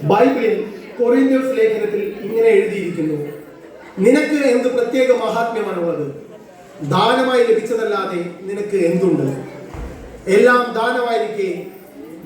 ബൈബിളിൽ കൊറിന്ത്യൻസ് ലേഖനത്തിൽ ഇങ്ങനെ എഴുതിയിരിക്കുന്നു, നിനക്ക് എന്ത് പ്രത്യേക മഹാത്മ്യമാണുള്ളത്? ദാനമായി ലഭിച്ചതല്ലാതെ നിനക്ക് എന്തുണ്ട്? എല്ലാം ദാനമായിരിക്കെ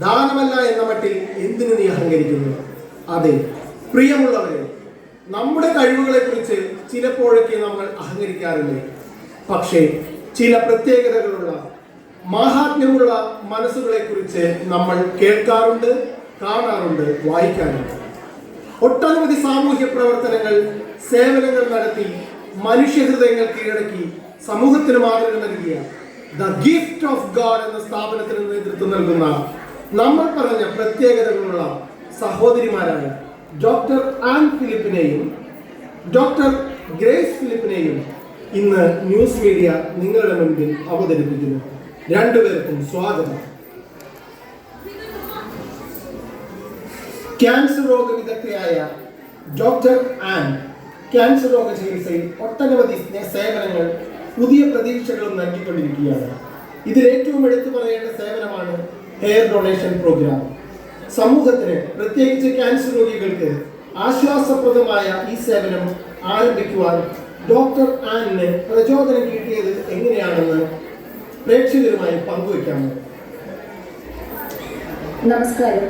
ദാനമല്ല എന്ന മട്ടിൽ എന്തിനു നീ അഹങ്കരിക്കുന്നു? അതെ പ്രിയമുള്ളവരെ, നമ്മുടെ കഴിവുകളെ കുറിച്ച് ചിലപ്പോഴൊക്കെ നമ്മൾ അഹങ്കരിക്കാറില്ലേ? പക്ഷേ ചില പ്രത്യേകതകളുള്ള മഹാത്മ്യമുള്ള മനസ്സുകളെ കുറിച്ച് നമ്മൾ കേൾക്കാറുണ്ട്, കാണാറുണ്ട്, വായിക്കാറുണ്ട്. ഒട്ടനവധി സാമൂഹ്യ പ്രവർത്തനങ്ങൾ, സേവനങ്ങൾ നടത്തി മനുഷ്യഹൃദയങ്ങൾ കീഴടക്കി സമൂഹത്തിന് മാതൃക നൽകിയ ദ ഗിഫ്റ്റ് ഓഫ് ഗോഡ് എന്ന സ്ഥാപനത്തിന് നേതൃത്വം നൽകുന്ന നമ്മൾ പറഞ്ഞ പ്രത്യേകതകളുള്ള സഹോദരിമാരായ ഡോക്ടർ ആൻ ഫിലിപ്പിനെയും ഡോക്ടർ ഗ്രേസ് ഫിലിപ്പിനെയും ഇന്ന് ന്യൂസ് മീഡിയ നിങ്ങളുടെ മുൻപിൽ അവതരിപ്പിക്കുന്നു. രണ്ടുപേർക്കും സ്വാഗതം. ക്യാൻസർ രോഗ വിദഗ്ധയായ ഡോക്ടർ ആൻ ക്യാൻസർ രോഗ ചികിത്സയിൽ ഒട്ടനവധി സേവനങ്ങൾ, പുതിയ പ്രതീക്ഷകളും നൽകിക്കൊണ്ടിരിക്കുകയാണ്. ഇതിൽ ഏറ്റവും എടുത്തു പറയേണ്ട സേവനമാണ് ഹെയർ ഡൊണേഷൻ പ്രോഗ്രാം. സമൂഹത്തിന്, പ്രത്യേകിച്ച് ക്യാൻസർ രോഗികൾക്ക് ആശ്വാസപ്രദമായ ഈ സേവനം ആരംഭിക്കുവാൻ ഡോക്ടർ ആനിന് പ്രചോദനം കിട്ടിയത് എങ്ങനെയാണെന്ന് പ്രേക്ഷകരുമായി പങ്കുവയ്ക്കാമോ? നമസ്കാരം.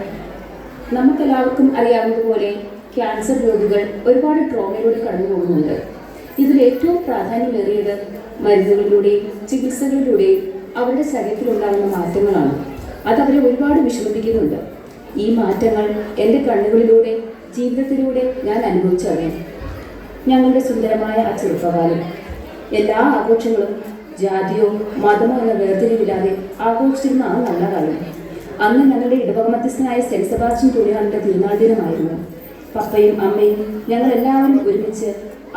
നമുക്കെല്ലാവർക്കും അറിയാവുന്നതുപോലെ ക്യാൻസർ രോഗികൾ ഒരുപാട് ട്രോമയിലൂടെ കടന്നു പോകുന്നുണ്ട്. ഇതിൽ ഏറ്റവും പ്രാധാന്യമേറിയത് മരുന്നുകളിലൂടെയും ചികിത്സകളിലൂടെയും അവരുടെ ശരീരത്തിലുണ്ടാകുന്ന മാറ്റങ്ങളാണ്. അതവരെ ഒരുപാട് വിഷമിപ്പിക്കുന്നുണ്ട്. ഈ മാറ്റങ്ങൾ എൻ്റെ കണ്ണുകളിലൂടെ, ജീവിതത്തിലൂടെ ഞാൻ അനുഭവിച്ചറിയാം. ഞങ്ങളുടെ സുന്ദരമായ ആ ചെറുപ്പകാലം, എല്ലാ ആഘോഷങ്ങളും ജാതിയോ മതമോ എന്ന വേർതിരിവില്ലാതെ ആഘോഷിച്ചിരുന്ന ആ നല്ല കാലം. അന്ന് ഞങ്ങളുടെ ഇടവക മധ്യസ്ഥനായ സെന്റ് സെബാസ്റ്റ്യൻ പുണ്യാളന്റെ തിരുനാൾ ദിനമായിരുന്നു. പപ്പയും അമ്മയും ഞങ്ങളെല്ലാവരും ഒരുമിച്ച്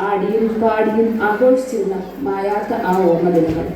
ആടിയും പാടിയും ആഘോഷിച്ചിരുന്ന മായാത്ത ആ ഓർമ്മ ദിനങ്ങൾ.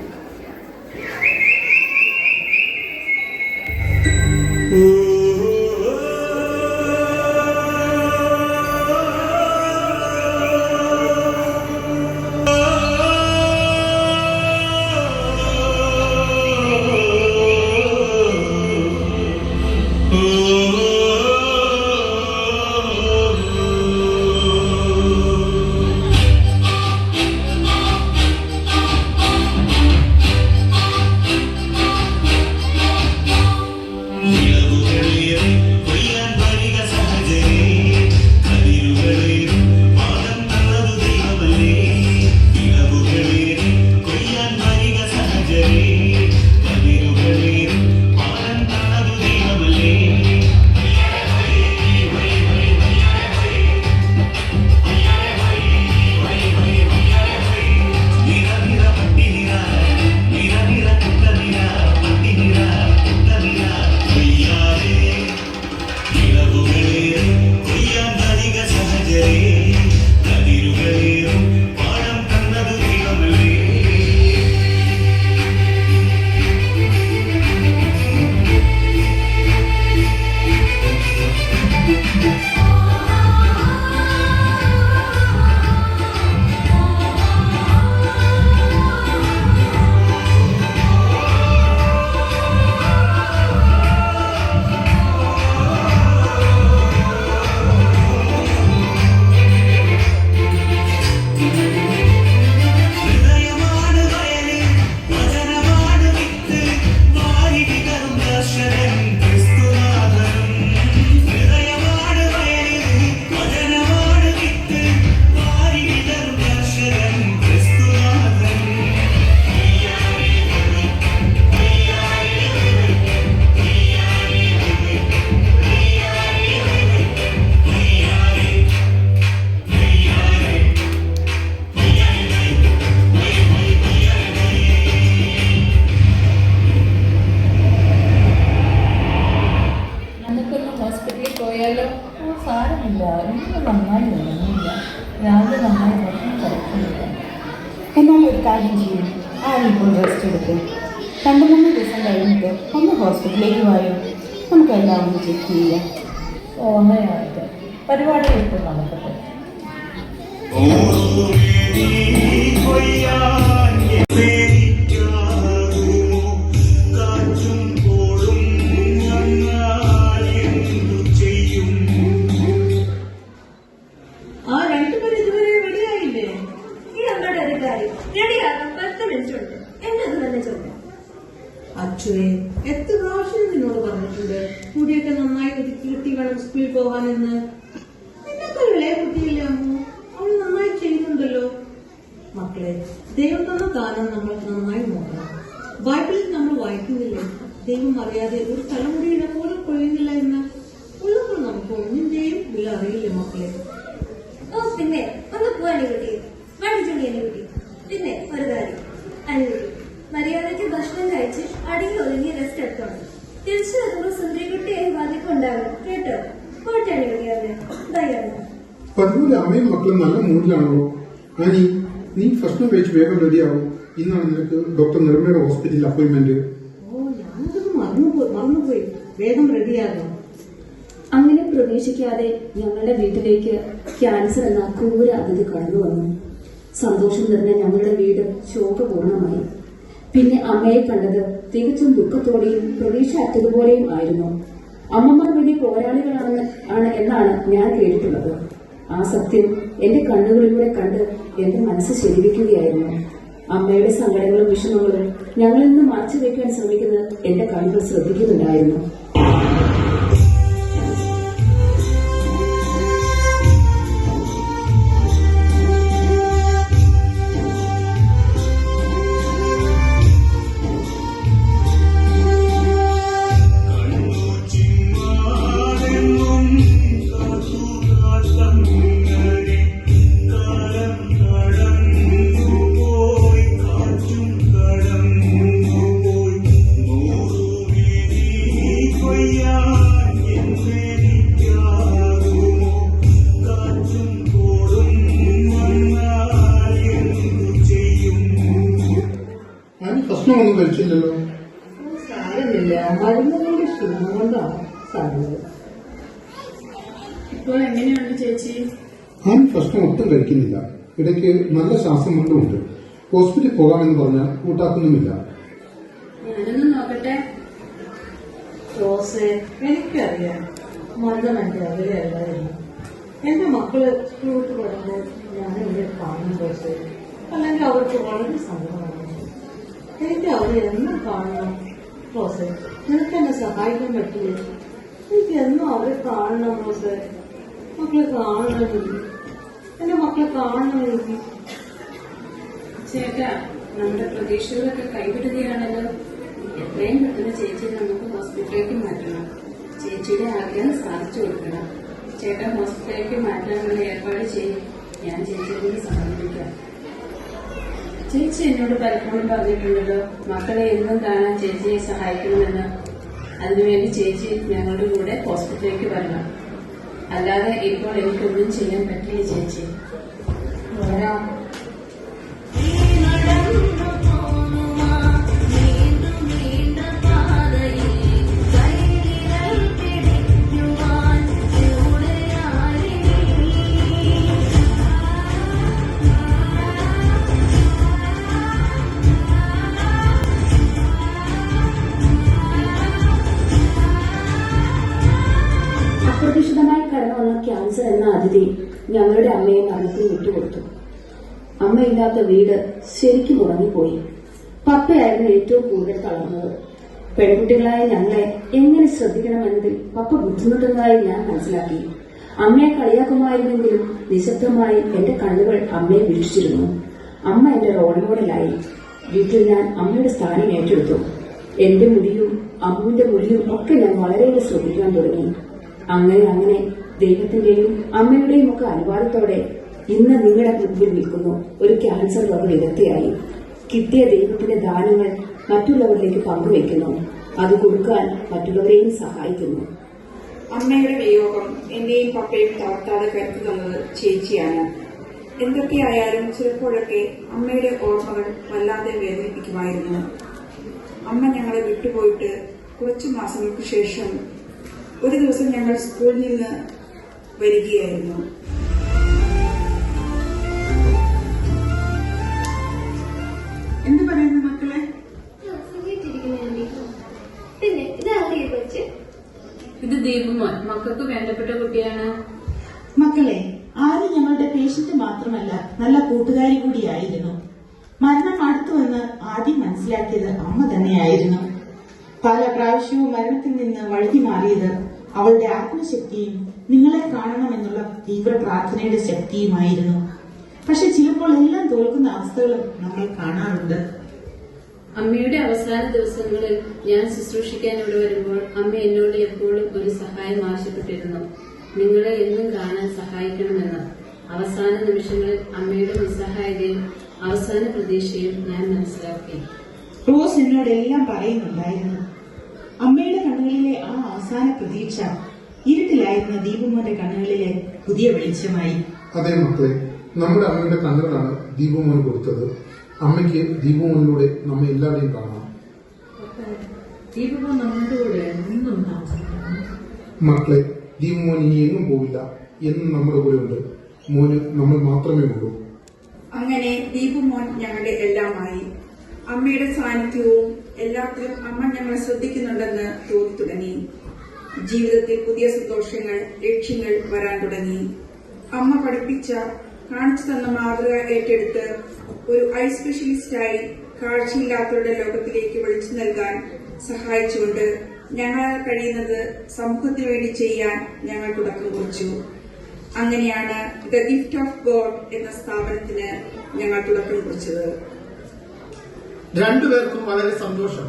എന്നാൽ ഒരു കാര്യം ചെയ്യും, ആരെങ്കിലും റെസ്റ്റ് എടുക്കും. 2-3 ദിവസം കഴിഞ്ഞിട്ട് ഒന്ന് ഹോസ്പിറ്റലിലേക്ക് വായോ, നമുക്കെല്ലാം ഒന്ന് ചെക്ക് ചെയ്യാം. ഓർമ്മയായിട്ട് പരിപാടി കിട്ടും നടക്കട്ടെ. മക്കളെ. ദൈവം തന്ന ദാനം നമ്മൾ നന്നായി നോക്കണം. ബൈബിളിൽ നമ്മൾ വായിക്കുന്നില്ലേ, ദൈവം അറിയാതെ ഒരു തലമുടിയുടെ പോലും കൊഴിയുന്നില്ല എന്ന്. ഉള്ളപ്പോൾ നമുക്ക് ഒന്നിന്റെയും വില അറിയില്ലേ മക്കളെ? ഓ പിന്നെ ഒന്ന് പോവാ അനുകുട്ടി, വണ്ടിച്ചുണ്ടി അനുകുട്ടി. പിന്നെ ഒരു കാര്യം അനുകുട്ടി, മര്യാദയ്ക്ക് ഭക്ഷണം കഴിച്ച് അടിയിൽ ഒതുങ്ങി റെസ്റ്റ് എടുക്കണം. തിരിച്ചു വരുമ്പോൾ സുന്ദരിക്കുട്ടിയായി ബാധിക്കുണ്ടാകും കേട്ടോ. പോട്ടെ അനുകുട്ടി, അതെ ദയാലും. പതിപോലെ അമ്മയും മക്കളും നല്ല മൂഡിലാണല്ലോ. ആനി, നീ ഭക്ഷണം കഴിച്ച് വേഗം റെഡിയാവും. ഇന്നാണ് നിനക്ക് ഡോക്ടർ നിർമ്മയുടെ ഹോസ്പിറ്റലിൽ അപ്പോയിന്റ്മെന്റ്. ഓ, ഞാനത് മറന്നുപോയി. വേഗം റെഡിയാകും. അങ്ങനെ പ്രതീക്ഷിക്കാതെ ഞങ്ങളുടെ വീട്ടിലേക്ക് ക്യാൻസർ എന്ന ക്രൂര അതിഥി കടന്നു വന്നു. സന്തോഷം നിറഞ്ഞ ഞങ്ങളുടെ വീട് ശോകപൂർണമായി. പിന്നെ അമ്മയെ കണ്ടത് തികച്ചും ദുഃഖത്തോടെയും പ്രതീക്ഷ അറ്റതുപോലെയും ആയിരുന്നു. അമ്മമാർ വലിയ പോരാളികളാണ് എന്നാണ് ഞാൻ കേട്ടിട്ടുള്ളത്. ആ സത്യം എന്റെ കണ്ണുകളിലൂടെ കണ്ട് എന്റെ മനസ്സ് ശരിവെക്കുകയായിരുന്നു. അമ്മയുടെ സങ്കടങ്ങളും വിഷമങ്ങളും ഞങ്ങളിൽ നിന്ന് മറച്ചു വയ്ക്കാൻ ശ്രമിക്കുന്നത് എന്റെ കണ്ണുകൾ ശ്രദ്ധിക്കുന്നുണ്ടായിരുന്നു. ഭക്ഷണമൊന്നും കഴിച്ചില്ലല്ലോ. സാരമില്ല, മരുന്നുകളുടെ ക്ഷീണം കൊണ്ടാണ് സാധനം. ഇപ്പോൾ എങ്ങനെയുണ്ട് ചേച്ചി? ആൻ ഭക്ഷണം ഒട്ടും കഴിക്കുന്നില്ല. ഇടയ്ക്ക് നല്ല ശ്വാസം മുട്ടുമുണ്ട്. ഹോസ്പിറ്റലിൽ പോകാമെന്ന് പറഞ്ഞാൽ കൂട്ടാക്കുന്നുമില്ല. ഞാനൊന്ന് നോക്കട്ടെ. റോസേ, എനിക്കറിയാം മരണം എന്റെ അവരെയല്ലായിരുന്നു. എന്റെ മക്കള് സ്കൂളിൽ വരുമ്പോൾ ഞാൻ ഇവരെ കാണും റോസേ. അല്ലെങ്കിൽ അവർക്ക് വളരെ സങ്കടമാണ്. എനിക്ക് അവരെ എന്നും കാണണം റോസേ. നിനക്ക് എന്നെ സഹായിക്കാൻ പറ്റില്ലേ? എനിക്ക് എന്നും അവരെ കാണണം റോസേ. മക്കളെ കാണണം എനിക്ക്. എന്റെ മക്കളെ കാണണം എനിക്ക്. ചേട്ടാ, നമ്മുടെ പ്രതീക്ഷകളൊക്കെ കൈവിടുകയാണല്ലോ. എത്രയും പെട്ടെന്ന് ചേച്ചിയെ നമുക്ക് ഹോസ്പിറ്റലിലേക്ക് മാറ്റണം. ചേച്ചിയുടെ ആഗ്രഹം സാധിച്ചു കൊടുക്കണം. ചേട്ടാ ഹോസ്പിറ്റലിലേക്ക് മാറ്റാനുള്ള ഏർപ്പാട് ചെയ്യും. ഞാൻ ചേച്ചിയെ സഹായിക്കാം. ചേച്ചി എന്നോട് പലപ്പോഴും പറഞ്ഞിട്ടുണ്ടല്ലോ, മക്കളെ എന്നും കാണാൻ ചേച്ചിയെ സഹായിക്കണമെന്ന്. അതിനുവേണ്ടി ചേച്ചി ഞങ്ങളുടെ കൂടെ ഹോസ്പിറ്റലിലേക്ക് വരണം. അല്ലാതെ ഇപ്പോൾ എനിക്കൊന്നും ചെയ്യാൻ പറ്റില്ല ചേച്ചി. വരാം. അപ്രതീക്ഷിതമായി കടന്നു വന്ന ക്യാൻസർ എന്ന അതിഥി ഞങ്ങളുടെ അമ്മയെ മരണത്തിൽ വിട്ടുകൊടുത്തു. അമ്മയില്ലാത്ത വീട് ശരിക്കും ഉറങ്ങിപ്പോയി. പപ്പയായിരുന്നു ഏറ്റവും കൂടുതൽ തളർന്നത്. പെൺകുട്ടികളായ ഞങ്ങളെ എങ്ങനെ ശ്രദ്ധിക്കണമെന്നതിൽ പപ്പ ബുദ്ധിമുട്ടുന്നതായി ഞാൻ മനസ്സിലാക്കി. അമ്മയെ കളിയാക്കുമായിരുന്നെങ്കിലും നിശബ്ദമായി എന്റെ കണ്ണുകൾ അമ്മയെ വീക്ഷിച്ചിരുന്നു. അമ്മ എന്റെ റോൾ മോഡലായി. വീട്ടിൽ ഞാൻ അമ്മയുടെ സ്ഥാനം ഏറ്റെടുത്തു. എന്റെ മുടിയും അമ്മുവിന്റെ മുടിയും ഒക്കെ ഞാൻ വളരെയേറെ ശ്രദ്ധിക്കാൻ തുടങ്ങി. അങ്ങനെ ദൈവത്തിന്റെയും അമ്മയുടെയും ഒക്കെ അനുവാദത്തോടെ ഇന്ന് നിങ്ങളുടെ മുൻപിൽ നിൽക്കുന്നു ഒരു ക്യാൻസർ രോഗ വിദഗ്ധയായി. കിട്ടിയ ദൈവത്തിന്റെ ദാനങ്ങൾ മറ്റുള്ളവരിലേക്ക് പങ്കുവയ്ക്കുന്നു. അത് കൊടുക്കാൻ മറ്റുള്ളവരെയും സഹായിക്കുന്നു. അമ്മയുടെ വിയോഗം എന്നെയും പപ്പയും തളർത്താതെ കരുത്തു തന്നത് ചേച്ചിയാണ്. എന്തൊക്കെയായാലും ചിലപ്പോഴൊക്കെ അമ്മയുടെ ഓർമ്മകൾ വല്ലാതെ വേദനിപ്പിക്കുമായിരുന്നു. അമ്മ ഞങ്ങളെ വിട്ടുപോയിട്ട് കുറച്ചു മാസങ്ങൾക്ക് ശേഷം ഒരു ദിവസം ഞങ്ങൾ സ്കൂളിൽ നിന്ന് വരികയായിരുന്നു. എന്ത് പറയുന്നു മക്കളെ? പിന്നെ ഇതാദ്യം കൊച്ച്. ഇത് ദീപുമോൻ, മക്കൾക്ക് വേണ്ടപ്പെട്ട കുട്ടിയാണ്. മക്കളെ, ആരും ഞങ്ങളുടെ പേഷ്യന്റ് മാത്രമല്ല, നല്ല കൂട്ടുകാരി കൂടിയായിരുന്നു. മരണം അടുത്തുവെന്ന് ആദ്യം മനസ്സിലാക്കിയത് അമ്മ തന്നെയായിരുന്നു. പല പ്രാവശ്യവും മരണത്തിൽ നിന്ന് വഴുതി മാറിയത് അവളുടെ ആത്മശക്തിയും നിങ്ങളെ കാണണമെന്നുള്ള തീവ്ര പ്രാർത്ഥനയുടെ ശക്തിയുമായിരുന്നു. പക്ഷെ ചിലപ്പോൾ എല്ലാം തോൽക്കുന്ന അവസ്ഥകളും നമ്മൾ കാണാറുണ്ട്. അമ്മയുടെ അവസാന ദിവസങ്ങളിൽ ഞാൻ ശുശ്രൂഷിക്കാൻ ഇവിടെ വരുമ്പോൾ അമ്മ എന്നോട് എപ്പോഴും ഒരു സഹായം ആവശ്യപ്പെട്ടിരുന്നു. നിങ്ങളെ എന്നും കാണാൻ സഹായിക്കണമെന്ന്. അവസാന നിമിഷങ്ങളിൽ അമ്മയുടെ നിസ്സഹായതയും അവസാന പ്രതീക്ഷയും ഞാൻ മനസ്സിലാക്കി. റോസ് എന്നോട് എല്ലാം പറയുന്നുണ്ടായിരുന്നു. അമ്മയുടെ കണ്ണുകളിലെ ആ അവസാന പ്രതീക്ഷ ഇരുട്ടിലായിരുന്ന ദീപുമോന്റെ കണ്ണുകളിലെ പുതിയ വെളിച്ചമായി. അതേ മക്കളെ, നമ്മുടെ അമ്മയുടെ കണ്ണുകളാണ് ദീപുമോൻ കൊടുത്തത്. അമ്മയ്ക്ക് ദീപുമോനിലൂടെ നമ്മെ എല്ലാവരെയും കാണാം. ദീപമോൻ നമ്മുടെ കൂടെ എന്നും താമസിക്കണം. മക്കളെ, ദീപുമോൻ ഇനി എങ്ങും പോവില്ല. എന്നും നമ്മുടെ കൂടെ ഉണ്ട്. മോന് നമ്മൾ മാത്രമേ ഉള്ളൂ. അങ്ങനെ ദീപുമോൻ ഞങ്ങളുടെ എല്ലാമായി. അമ്മയുടെ സാന്നിധ്യവും എല്ലാത്തിലും അമ്മ ഞങ്ങളെ ശ്രദ്ധിക്കുന്നുണ്ടെന്ന് തോന്നി തുടങ്ങി. ജീവിതത്തിൽ പുതിയ സന്തോഷങ്ങൾ, ലക്ഷ്യങ്ങൾ വരാൻ തുടങ്ങി. അമ്മ പഠിപ്പിച്ച, കാണിച്ചു തന്ന മാതൃക ഏറ്റെടുത്ത് ഒരു ഐ സ്പെഷ്യലിസ്റ്റായി കാഴ്ചയില്ലാത്തവരുടെ ലോകത്തിലേക്ക് വിളിച്ചു നൽകാൻ സഹായിച്ചുകൊണ്ട് ഞങ്ങളാൽ കഴിയുന്നത് സമൂഹത്തിന് വേണ്ടി ചെയ്യാൻ ഞങ്ങൾ തുടക്കം കുറിച്ചു. അങ്ങനെയാണ് ദ ഗിഫ്റ്റ് ഓഫ് ഗോഡ് എന്ന സ്ഥാപനത്തിന് ഞങ്ങൾ തുടക്കം കുറിച്ചത്. രണ്ടുപേർക്കും വളരെ സന്തോഷം.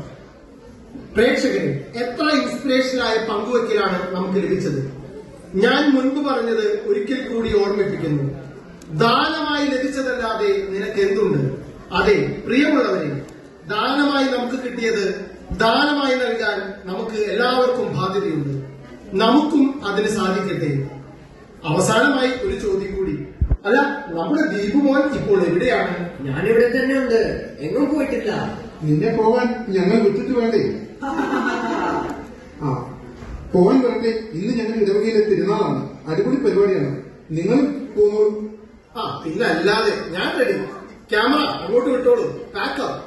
പ്രേക്ഷകരെ, എത്ര ഇൻസ്പിറേഷനായ പങ്കുവയ്ക്കലാണ് നമുക്ക് ലഭിച്ചത്. ഞാൻ മുൻപ് പറഞ്ഞത് ഒരിക്കൽ കൂടി ഓർമ്മിപ്പിക്കുന്നു. ദാനമായി ലഭിച്ചതല്ലാതെ നിനക്ക് എന്തുണ്ട്? അതെ പ്രിയമുള്ളവരെ, ദാനമായി നമുക്ക് കിട്ടിയത് ദാനമായി നൽകാൻ നമുക്ക് എല്ലാവർക്കും ബാധ്യതയുണ്ട്. നമുക്കും അതിന് സാധിക്കട്ടെ. അവസാനമായി ഒരു ചോദ്യം കൂടി. അല്ല, നമ്മുടെ ദീപുമോൻ ഇപ്പോൾ എവിടെയാണ്? ഞാനിവിടെ തന്നെ ഉണ്ട്, എങ്ങും പോയിട്ടില്ല. നിന്നെ പോകാൻ ഞങ്ങൾ വിട്ടിട്ട് വേണ്ടേ? ആ, പോകാൻ വരട്ടെ. ഇന്ന് ഞങ്ങൾ ഇടവകയിലെ തിരുനാളാണ്. അടിപൊളി പരിപാടിയാണ്. നിങ്ങൾ പോന്നോളൂ. പിന്നെ അല്ലാതെ ഞാൻ റെഡി. ക്യാമറ അങ്ങോട്ട് വിട്ടോളൂ. പാക്കപ്പ്.